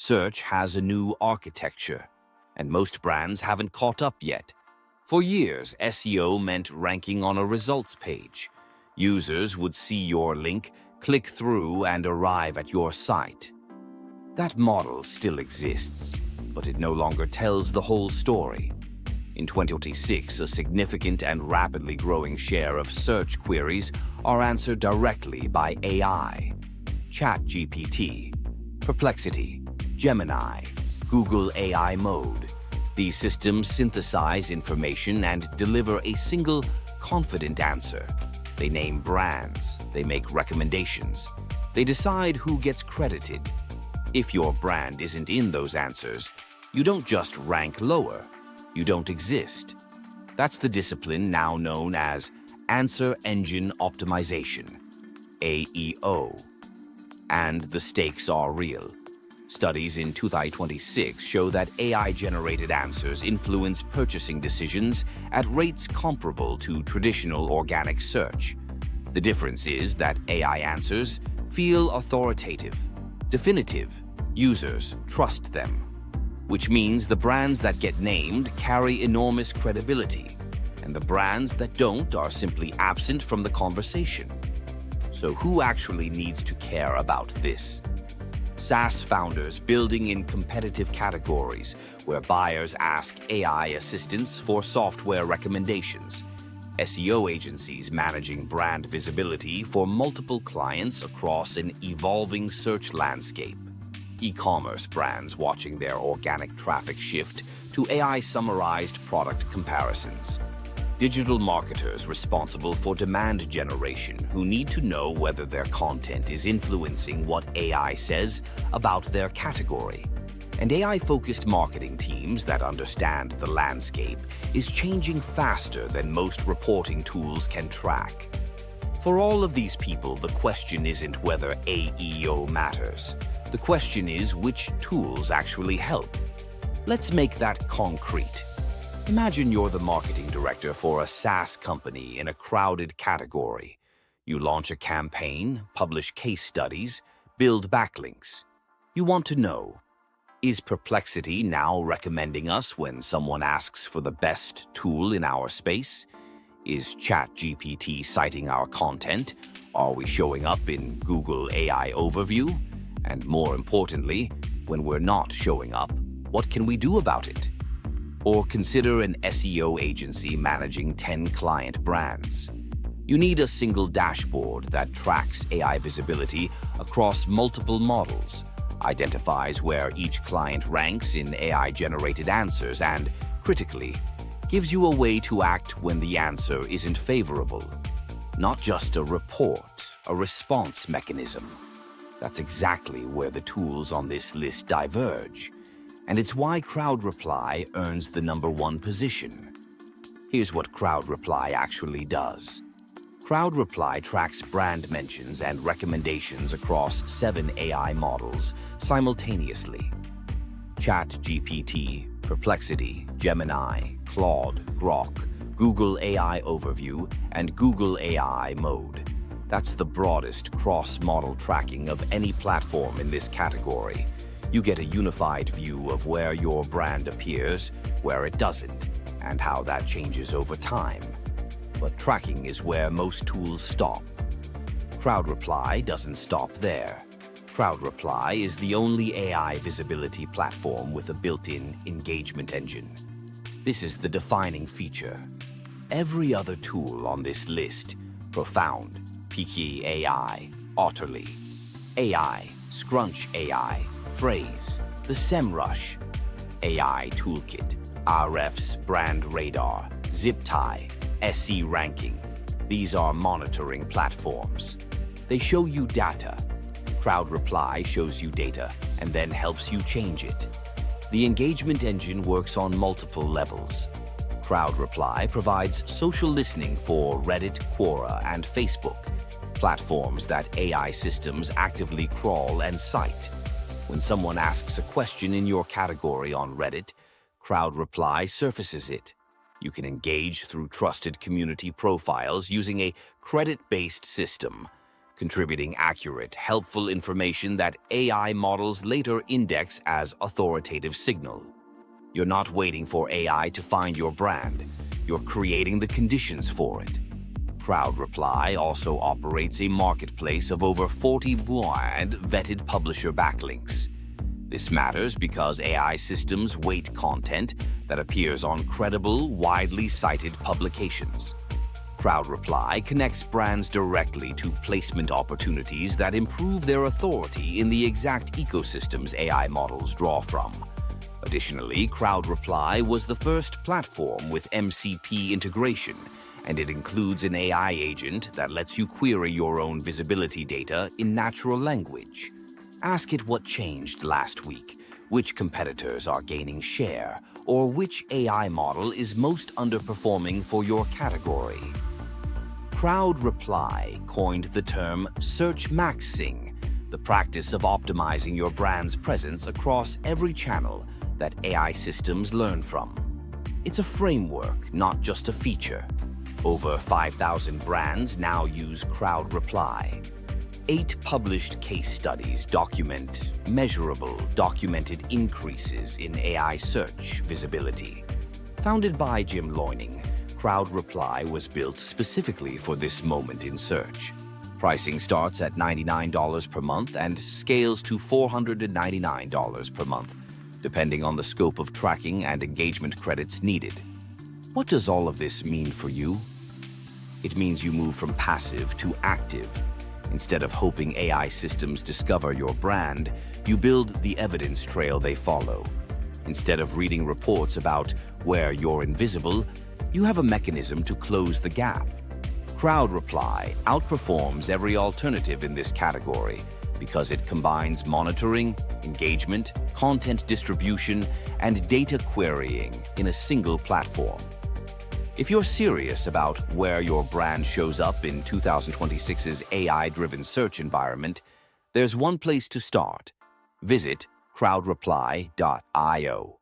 Search has a new architecture, and most brands haven't caught up yet. For years, SEO meant ranking on a results page. Users would see your link, click through, and arrive at your site. That model still exists, but it no longer tells the whole story. In 2026, a significant and rapidly growing share of search queries are answered directly by AI. ChatGPT, Perplexity, Gemini, Google AI Mode. These systems synthesize information and deliver a single, confident answer. They name brands, they make recommendations, they decide who gets credited. If your brand isn't in those answers, you don't just rank lower, you don't exist. That's the discipline now known as Answer Engine Optimization, AEO. And the stakes are real. Studies in 2026 show that AI-generated answers influence purchasing decisions at rates comparable to traditional organic search. The difference is that AI answers feel authoritative, definitive. Users trust them, which means the brands that get named carry enormous credibility, and the brands that don't are simply absent from the conversation. So who actually needs to care about this? SaaS founders building in competitive categories where buyers ask AI assistants for software recommendations. SEO agencies managing brand visibility for multiple clients across an evolving search landscape. E-commerce brands watching their organic traffic shift to AI-summarized product comparisons. Digital marketers responsible for demand generation who need to know whether their content is influencing what AI says about their category. And AI-focused marketing teams that understand the landscape is changing faster than most reporting tools can track. For all of these people, the question isn't whether AEO matters. The question is which tools actually help. Let's make that concrete. Imagine you're the marketing director for a SaaS company in a crowded category. You launch a campaign, publish case studies, build backlinks. You want to know, is Perplexity now recommending us when someone asks for the best tool in our space? Is ChatGPT citing our content? Are we showing up in Google AI Overview? And more importantly, when we're not showing up, what can we do about it? Or consider an SEO agency managing 10 client brands. You need a single dashboard that tracks AI visibility across multiple models, identifies where each client ranks in AI-generated answers, and, critically, gives you a way to act when the answer isn't favorable. Not just a report, a response mechanism. That's exactly where the tools on this list diverge. And it's why CrowdReply earns the #1 position. Here's what CrowdReply actually does. CrowdReply tracks brand mentions and recommendations across 7 AI models simultaneously. ChatGPT, Perplexity, Gemini, Claude, Grok, Google AI Overview, and Google AI Mode. That's the broadest cross-model tracking of any platform in this category. You get a unified view of where your brand appears, where it doesn't, and how that changes over time. But tracking is where most tools stop. CrowdReply doesn't stop there. CrowdReply is the only AI visibility platform with a built-in engagement engine. This is the defining feature. Every other tool on this list, Profound, Peaky AI, Otterly, AI, Scrunch AI, Phrase, the SEMrush, AI Toolkit, RF's Brand Radar, ZipTie, SE Ranking. These are monitoring platforms. They show you data. CrowdReply shows you data and then helps you change it. The engagement engine works on multiple levels. CrowdReply provides social listening for Reddit, Quora, and Facebook, platforms that AI systems actively crawl and cite. When someone asks a question in your category on Reddit, CrowdReply surfaces it. You can engage through trusted community profiles using a credit-based system. contributing accurate, helpful information that AI models later index as authoritative signal. You're not waiting for AI to find your brand. You're creating the conditions for it. CrowdReply also operates a marketplace of over 40 vetted publisher backlinks. This matters because AI systems weight content that appears on credible, widely cited publications. CrowdReply connects brands directly to placement opportunities that improve their authority in the exact ecosystems AI models draw from. Additionally, CrowdReply was the first platform with MCP integration, and it includes an AI agent that lets you query your own visibility data in natural language. Ask it what changed last week, which competitors are gaining share, or which AI model is most underperforming for your category. CrowdReply coined the term search maxing, the practice of optimizing your brand's presence across every channel that AI systems learn from. It's a framework, not just a feature. Over 5,000 brands now use CrowdReply. 8 published case studies document measurable, documented increases in AI search visibility. Founded by Loining, CrowdReply was built specifically for this moment in search. Pricing starts at $99 per month and scales to $499 per month, depending on the scope of tracking and engagement credits needed. What does all of this mean for you? It means you move from passive to active. Instead of hoping AI systems discover your brand, you build the evidence trail they follow. Instead of reading reports about where you're invisible, you have a mechanism to close the gap. CrowdReply outperforms every alternative in this category because it combines monitoring, engagement, content distribution, and data querying in a single platform. If you're serious about where your brand shows up in 2026's AI-driven search environment, there's one place to start. Visit crowdreply.io.